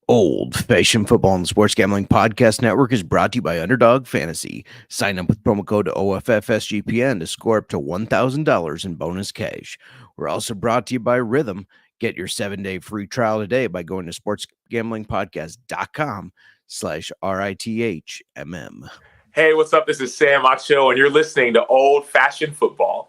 Old Fashioned Football and Sports Gambling Podcast Network is brought to you by Underdog Fantasy. Sign up with promo code OFFSGPN to score up to $1,000 in bonus cash. We're also brought to you by Rhythm. Get your 7-day free trial today by going to sportsgamblingpodcast.com/RITHMM. Hey, what's up? This is Sam Acho, and you're listening to Old Fashioned Football.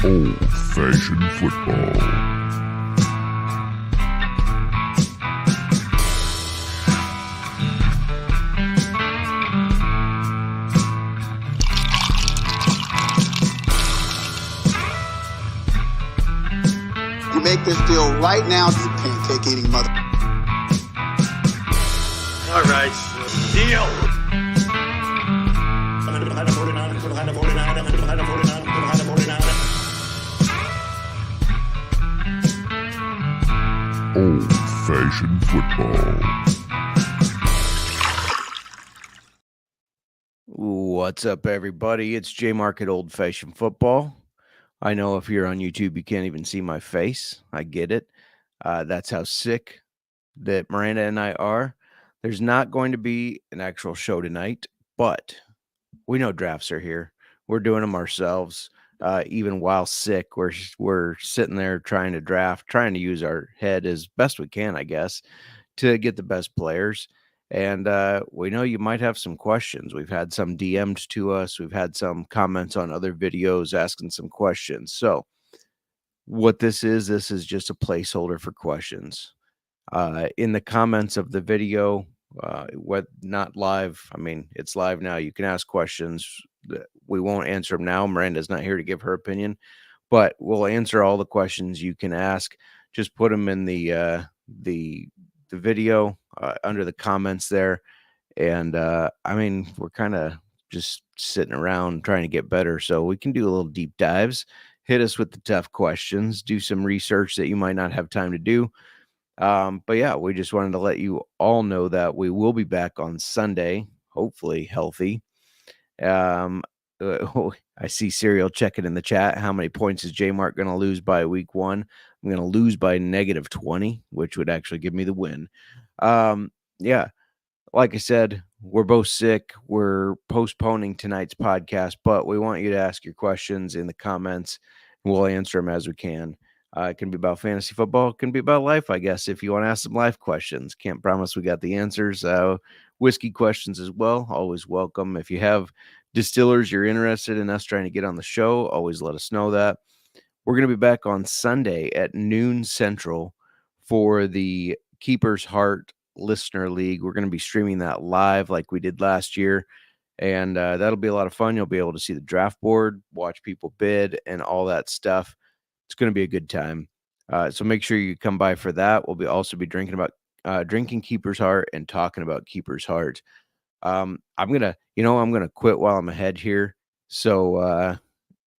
Old-fashioned football. You make this deal right now, you pancake eating mother. All right, deal. Old-fashioned football. What's up, everybody? It's JMark at Old Fashioned Football. I know if you're on YouTube, you can't even see my face. I get it. That's how sick that Miranda and I are. There's not going to be an actual show tonight, but we know drafts are here. We're doing them ourselves. Even while sick, we're sitting there trying to draft, trying to use our head as best we can, I guess, to get the best players. And we know you might have some questions. We've had some DM'd to us. We've had some comments on other videos asking some questions. So what this is just a placeholder for questions. In the comments of the video, what not live, I mean, it's live now. You can ask questions. We won't answer them now. Miranda's not here to give her opinion, but we'll answer all the questions you can ask. Just put them in the video under the comments there. And I mean, we're kind of just sitting around trying to get better, so we can do a little deep dives. Hit us with the tough questions, do some research that you might not have time to do. But yeah, we just wanted to let you all know that we will be back on Sunday, hopefully healthy. I see Serial checking in the chat. How many points is JMark going to lose by week 1? I'm going to lose by -20, which would actually give me the win. Yeah, like I said, we're both sick. We're postponing tonight's podcast, but we want you to ask your questions in the comments, and we'll answer them as we can. It can be about fantasy football. It can be about life, I guess, if you want to ask some life questions. Can't promise we got the answers. Whiskey questions as well, always welcome. If you have distillers you're interested in us trying to get on the show, always let us know that. We're going to be back on Sunday at noon Central for the Keeper's Heart Listener League. We're going to be streaming that live like we did last year, and that'll be a lot of fun. You'll be able to see the draft board, watch people bid, and all that stuff. It's going to be a good time. So make sure you come by for that. We'll also be drinking Keeper's Heart and talking about Keeper's Heart. I'm gonna quit while I'm ahead here. So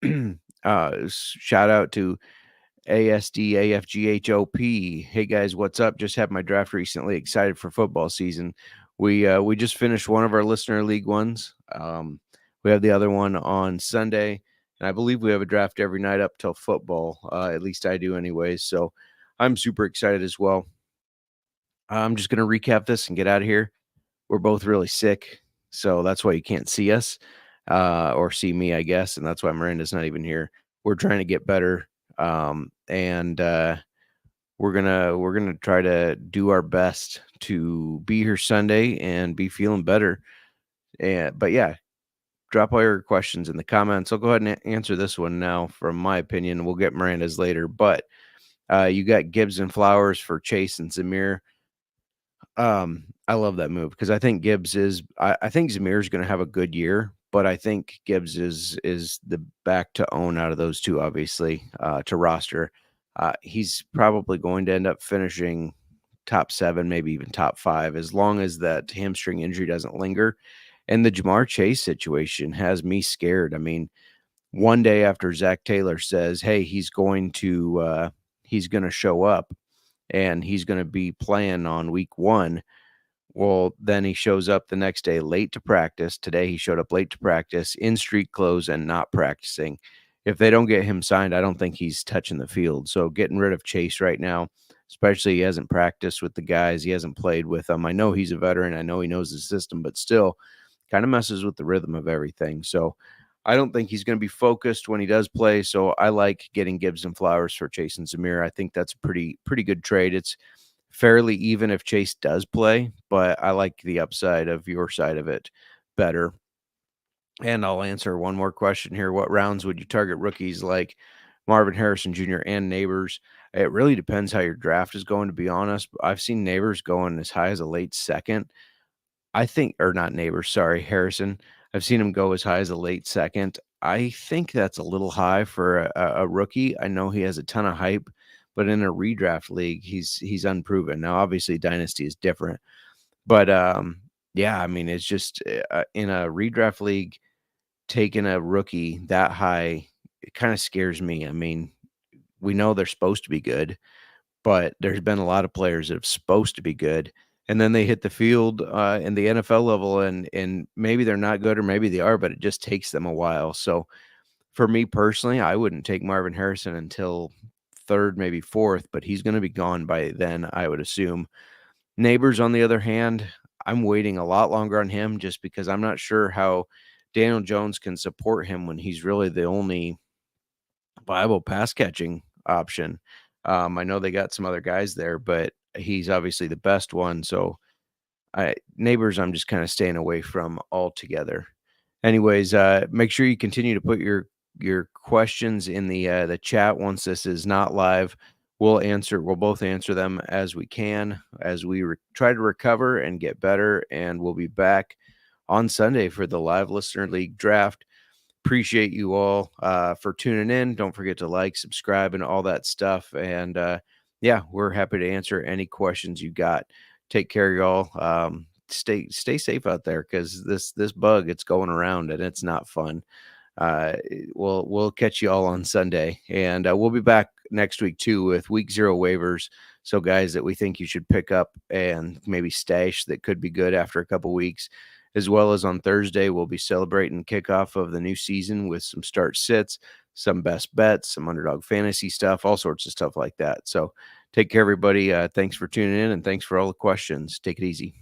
shout out to ASDAFGHOP. Hey guys, what's up? Just had my draft recently. Excited for football season. We just finished one of our listener league ones. We have the other one on Sunday, and I believe we have a draft every night up till football. At least I do, anyways. So I'm super excited as well. I'm just gonna recap this and get out of here. We're both really sick, so that's why you can't see us or see me, I guess, and that's why Miranda's not even here. We're trying to get better. And we're gonna try to do our best to be here Sunday and be feeling better. But yeah, drop all your questions in the comments. I'll go ahead and answer this one now from my opinion. We'll get Miranda's later, but you got Gibbs and Flowers for Chase and Zamir. I love that move because I think Gibbs is. I think Zamir is going to have a good year, but I think Gibbs is the back to own out of those two, obviously, to roster. He's probably going to end up finishing top 7, maybe even top 5, as long as that hamstring injury doesn't linger. And the Jamar Chase situation has me scared. I mean, one day after Zach Taylor says, hey, he's going to show up and he's going to be playing on week 1, Well, then he shows up the next day late to practice. Today he showed up late to practice in street clothes and not practicing. If they don't get him signed, I don't think he's touching the field. So getting rid of Chase right now, especially he hasn't practiced with the guys, he hasn't played with them. I know he's a veteran, I know he knows the system, but still kind of messes with the rhythm of everything. So I don't think he's going to be focused when he does play. So I like getting Gibbs and Flowers for Chase and Zamir. I think that's a pretty good trade. It's fairly even if Chase does play, but I like the upside of your side of it better. And I'll answer one more question here. What rounds would you target rookies like Marvin Harrison Jr. and Neighbors? It really depends how your draft is going, to be honest. I've seen Neighbors going as high as a late second. I think, or not Neighbors, sorry, Harrison. I've seen him go as high as a late second. I think that's a little high for a rookie. I know he has a ton of hype, but in a redraft league, he's unproven. Now, obviously, Dynasty is different, but yeah, I mean, it's just in a redraft league, taking a rookie that high, it kind of scares me. I mean, we know they're supposed to be good, but there's been a lot of players that are supposed to be good, and then they hit the field in the NFL level, and maybe they're not good or maybe they are, but it just takes them a while. So for me personally, I wouldn't take Marvin Harrison until third, maybe fourth, but he's going to be gone by then, I would assume. Neighbors, on the other hand, I'm waiting a lot longer on him just because I'm not sure how Daniel Jones can support him when he's really the only viable pass catching option. I know they got some other guys there, but he's obviously the best one. So Neighbors, I'm just kind of staying away from altogether. Anyways, make sure you continue to put your questions in the chat once this is not live. We'll both answer them as we can, as we try to recover and get better. And we'll be back on Sunday for the live listener league draft. Appreciate you all for tuning in. Don't forget to like, subscribe, and all that stuff. And yeah, we're happy to answer any questions you got. Take care, y'all. Stay safe out there, because this bug, it's going around and it's not fun. We'll catch you all on Sunday, and we'll be back next week too with week 0 waivers. So guys that we think you should pick up and maybe stash that could be good after a couple weeks. As well as on Thursday, we'll be celebrating kickoff of the new season with some start sits, some best bets, some Underdog Fantasy stuff, all sorts of stuff like that. So take care, everybody. Thanks for tuning in, and thanks for all the questions. Take it easy.